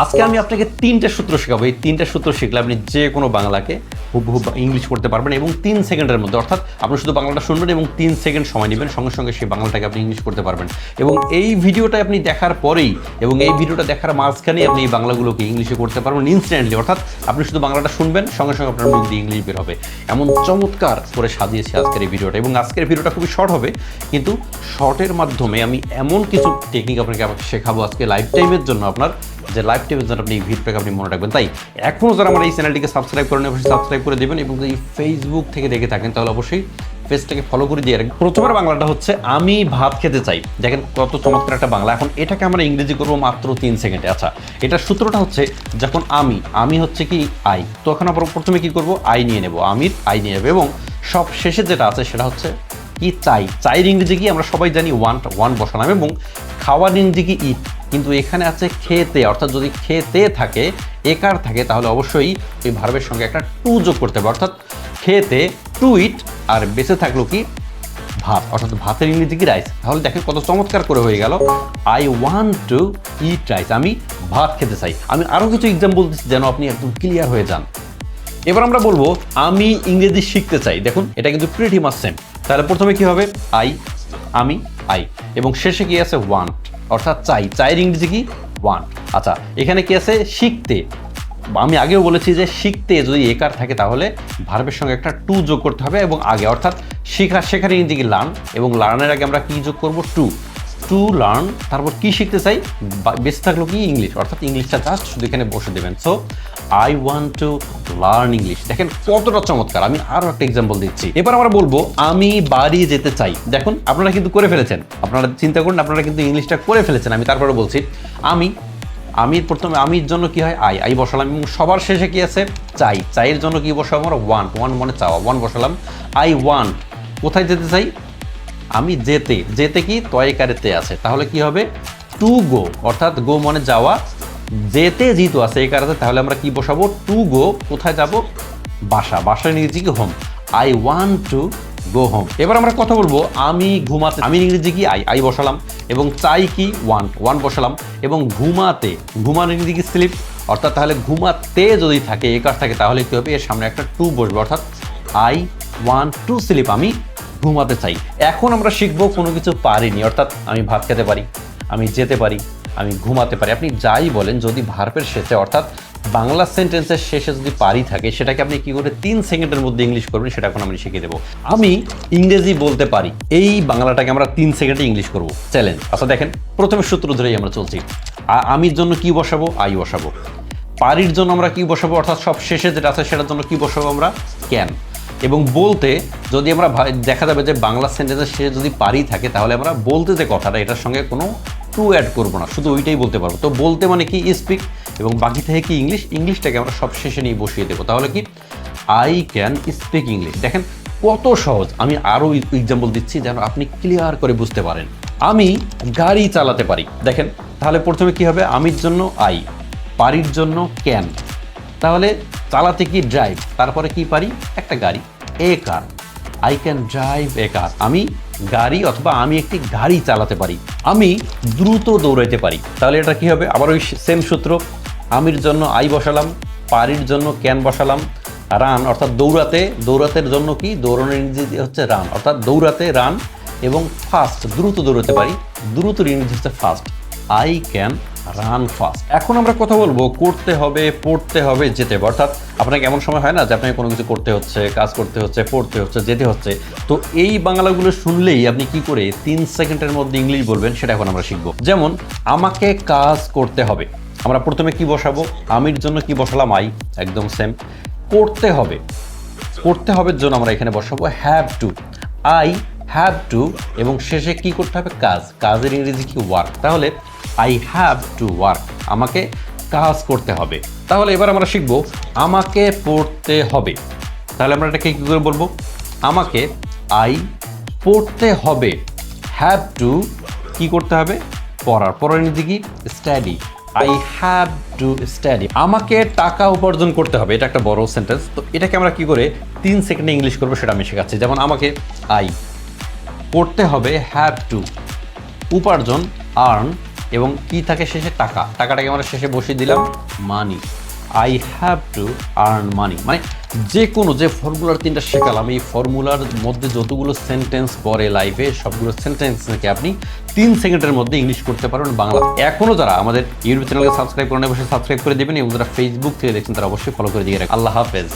আজকে আমি আপনাকে 3টে সূত্র শেখাবো। এই 3টে সূত্র শিখলে আপনি যে কোনো বাংলাকে হুবহু ইংলিশ করতে পারবেন এবং 3 সেকেন্ডের মধ্যে, অর্থাৎ আপনি শুধু বাংলাটা শুনবেন এবং 3 সেকেন্ড সময় নেবেন, সঙ্গে সঙ্গে সেই বাংলাটাকে আপনি ইংলিশ করতে পারবেন। এবং এই ভিডিওটা আপনি দেখার পরেই এবং এই ভিডিওটা দেখার মাঝখানেই আপনি এই বাংলাগুলোকে ইংলিশে করতে পারবেন ইনস্ট্যান্টলি, অর্থাৎ আপনি শুধু বাংলাটা শুনবেন, সঙ্গে সঙ্গে আপনার মুখ দিয়ে ইংলিশ বের হবে। এমন চমৎকার করে সাজিয়েছি আজকের এই ভিডিওটা, এবং আজকের ভিডিওটা খুবই শর্ট হবে, কিন্তু শর্টের মাধ্যমে আমি এমন কিছু টেকনিক আপনাকে শেখাবো আজকে লাইফ টাইমের জন্য, আপনার যে লাইফ টাইমের জন্য আপনি এই ভিডিওটাকে আপনি মনে রাখবেন। তাই এখনও যারা আমার এই চ্যানেলটিকে সাবস্ক্রাইব করেন অবশ্যই সাবস্ক্রাইব করে দেবেন, এবং যদি ফেসবুক থেকে দেখে থাকেন তাহলে অবশ্যই পেজটাকে ফলো করে দিয়ে রাখবেন। প্রথমের বাংলাটা হচ্ছে আমি ভাত খেতে চাই। দেখেন কত চমৎকার একটা বাংলা। এখন এটাকে আমরা ইংরেজি করবো মাত্র 3 সেকেন্ডে। আচ্ছা, এটার সূত্রটা হচ্ছে যখন আমি হচ্ছে কি আই, তো এখন আমরা প্রথমে কি করব, আই নিয়ে নেব, আমির আই নিয়ে নেব, এবং সব শেষে যেটা আছে সেটা হচ্ছে কি চাই। চাইয়ের ইংরেজি কি আমরা সবাই জানি ওয়ান বসালাম, এবং খাওয়ার ইংরেজি কি ইট, কিন্তু এখানে আছে খেতে, অর্থাৎ যদি খেতে থাকে একার থাকে তাহলে অবশ্যই ওই ভার্বের সঙ্গে একটা টু যোগ করতে হবে, অর্থাৎ খেতে টু ইট, আর বেঁচে থাকলো কি ভাত, অর্থাৎ ভাতের ইংরেজি কি রাইস। তাহলে দেখেন কত চমৎকার করে হয়ে গেল, I want to eat rice, আমি ভাত খেতে চাই। আমি আরও কিছু এক্সাম্পল দিচ্ছি যেন আপনি একদম ক্লিয়ার হয়ে যান। এবার আমরা বলবো আমি ইংরেজি শিখতে চাই। দেখুন এটা কিন্তু প্রিটি মাচ সেম। তাহলে প্রথমে কি হবে, আমি আই, এবং শেষে কি আছে ওয়ান্ট, অর্থাৎ চাই। চাইয়ের ইংরেজি কি ওয়ান্ট। আচ্ছা, এখানে কি আছে শিখতে। আমি আগেও বলেছি যে শিখতে যদি একার থাকে তাহলে ভার্বের সঙ্গে একটা টু যোগ করতে হবে এবং আগে, অর্থাৎ শেখার ইংরেজি কি লার্ন, এবং লার্নের আগে আমরা কি যোগ করব, টু লার্ন। তারপর কি শিখতে চাই, বেঁচে থাকলো কি ইংলিশ, অর্থাৎ ইংলিশটা জাস্ট শুধু এখানে বসে দেবেন। So I want to learn English. দেখেন কতটা চমৎকার। আমি আরও একটা এক্সাম্পল দিচ্ছি। এবার আমরা বলবো আমি বাড়ি যেতে চাই। দেখুন আপনারা কিন্তু করে ফেলেছেন, আপনারা চিন্তা করুন, আপনারা কিন্তু ইংলিশটা করে ফেলেছেন। আমি তারপরে বলছি আমি প্রথমে আমির জন্য কি হয় আই বসালাম, এবং সবার শেষে কি আছে চাই। চাইয়ের জন্য কি বসাবো আমরা ওয়ান মানে চাওয়া, ওয়ান বসালাম। আই ওয়ান্ট, কোথায় যেতে চাই, আমি যেতে কি তয়কারেতে আছে, তাহলে কি হবে টু গো, অর্থাৎ গো মানে যাওয়া, যেতে যেহেতু আছে এই কারণে তাহলে আমরা কি বসাবো টু গো, কোথায় যাব বাসার ইংরেজি কি home, I want to go home. এবার আমরা কথা বলবো আমি ঘুমাতে, আমি ইংরেজি কি আই বসালাম, এবং চাই কি ওয়ান বসালাম, এবং ঘুমানোর ইংরেজি কি স্লিপ, অর্থাৎ তাহলে ঘুমাতে যদি থাকে একার থাকে তাহলে কি হবে এর সামনে একটা টু বসবে, অর্থাৎ আই ওয়ান্ট টু স্লিপ, আমি ঘুমাতে চাই। এখন আমরা শিখবো কোনো কিছু পারিনি, অর্থাৎ আমি ভাত খেতে পারি, আমি যেতে পারি, আমি ঘুমাতে পারি। আপনি যাই বলেন যদি ভার্বের শেষে, অর্থাৎ বাংলা সেন্টেন্সের শেষে যদি পারি থাকে সেটাকে আপনি কি করে 3 সেকেন্ডের মধ্যে ইংলিশ করবেন সেটা এখন আমি শিখিয়ে দেবো। আমি ইংরেজি বলতে পারি, এই বাংলাটাকে আমরা 3 সেকেন্ডে ইংলিশ করব, চ্যালেঞ্জ। আচ্ছা দেখেন প্রথমে সূত্র ধরেই আমরা চলছি। আমির জন্য কি বসাবো, আই বসাবো। পারির জন্য আমরা কি বসাবো, অর্থাৎ সব শেষে যেটা আছে সেটার জন্য কি বসাবো আমরা ক্যান। এবং বলতে যদি আমরা দেখা যাবে যে বাংলা সেন্টেন্সের শেষে যদি পারি থাকে তাহলে আমরা বলতে যে কথাটা এটার সঙ্গে কোনো টু অ্যাড করবো না, শুধু ওইটাই বলতে পারবো। তো বলতে মানে কি স্পিক, এবং বাকি থেকে কি ইংলিশটাকে আমরা সব শেষে নিয়ে বসিয়ে দেবো, তাহলে কি আই ক্যান স্পিক ইংলিশ। দেখেন কত সহজ। আমি আরও এক্সাম্পল দিচ্ছি যেন আপনি ক্লিয়ার করে বুঝতে পারেন। আমি গাড়ি চালাতে পারি। দেখেন তাহলে প্রথমে কি হবে, আমির জন্য আই, পারির জন্য ক্যান, তাহলে চালাতে কি ড্রাইভ, তারপরে কি পারি একটা গাড়ি, এ কার, আই ক্যান ড্রাইভ এ কার, আমি গাড়ি অথবা আমি একটি গাড়ি চালাতে পারি। আমি দ্রুত দৌড়াইতে পারি, তাহলে এটা কি হবে আবার ওই সেম সূত্র, আমির জন্য আই বসালাম, পারির জন্য ক্যান বসালাম, রান অর্থাৎ দৌড়াতের জন্য কি দৌড়ানোর ইংরেজি হচ্ছে রান, অর্থাৎ দৌড়াতে রান, এবং ফাস্ট দ্রুত দৌড়াতে পারি, দ্রুতর ইংরেজি হচ্ছে fast, I can run fast. এখন আমরা কথা বলবো করতে হবে, পড়তে হবে, যেতে হবে। অর্থাৎ আপনাকে এমন সময় হয় না যে আপনাকে কোনো কিছু করতে হচ্ছে, কাজ করতে হচ্ছে, পড়তে হচ্ছে, যেতে হচ্ছে, তো এই বাংলাগুলো শুনলেই আপনি কি করে 3 সেকেন্ডের মধ্যে ইংলিশ বলবেন সেটা এখন আমরা শিখবো। যেমন আমাকে কাজ করতে হবে, আমরা প্রথমে কি বসাবো, আমির জন্য কি বসালাম আই, একদম সেম। করতে হবে জন্য আমরা এখানে বসাবো have to, I have two, এবং শেষে কি করতে হবে কাজের ইংরেজি কি ওয়ার্ক, তাহলে আই হ্যাভ টু ওয়ার্ক, আমাকে কাজ করতে হবে। তাহলে এবার আমরা শিখবো আমাকে পড়তে হবে, তাহলে আমরা এটাকে কী করে বলবো, আমাকে আই পড়তে হবে, হ্যাভ টু কি করতে হবে পড়ার ইংরেজি কি study, I have to study. আমাকে টাকা উপার্জন করতে হবে, এটা একটা বড় সেন্টেন্স, তো এটাকে আমরা কি করে 3 সেকেন্ডে ইংলিশ করবো সেটা আমি শেখাচ্ছি। যেমন আমাকে আই, পড়তে হবে হ্যাভ টু, উপার্জন আর্ন, এবং কি থাকে শেষে টাকা, টাকাটাকে আমরা শেষে বসিয়ে দিলাম money. I have to earn money, মানে যে কোনো যে ফর্মুলার 3টা শেখালাম এই ফর্মুলার মধ্যে যতগুলো সেন্টেন্স পড়ে লাইফে সবগুলো সেন্টেন্স থেকে আপনি 3 সেকেন্ডের মধ্যে ইংলিশ করতে পারবেন বাংলা। এখনও যারা আমাদের ইউটিউব চ্যানেলকে সাবস্ক্রাইব করেন অবশ্যই সাবস্ক্রাইব করে দেবেন এবং যারা ফেসবুক থেকে দেখছেন তারা অবশ্যই ফলো করে দিয়ে রাখবেন। আল্লাহ হাফেজ।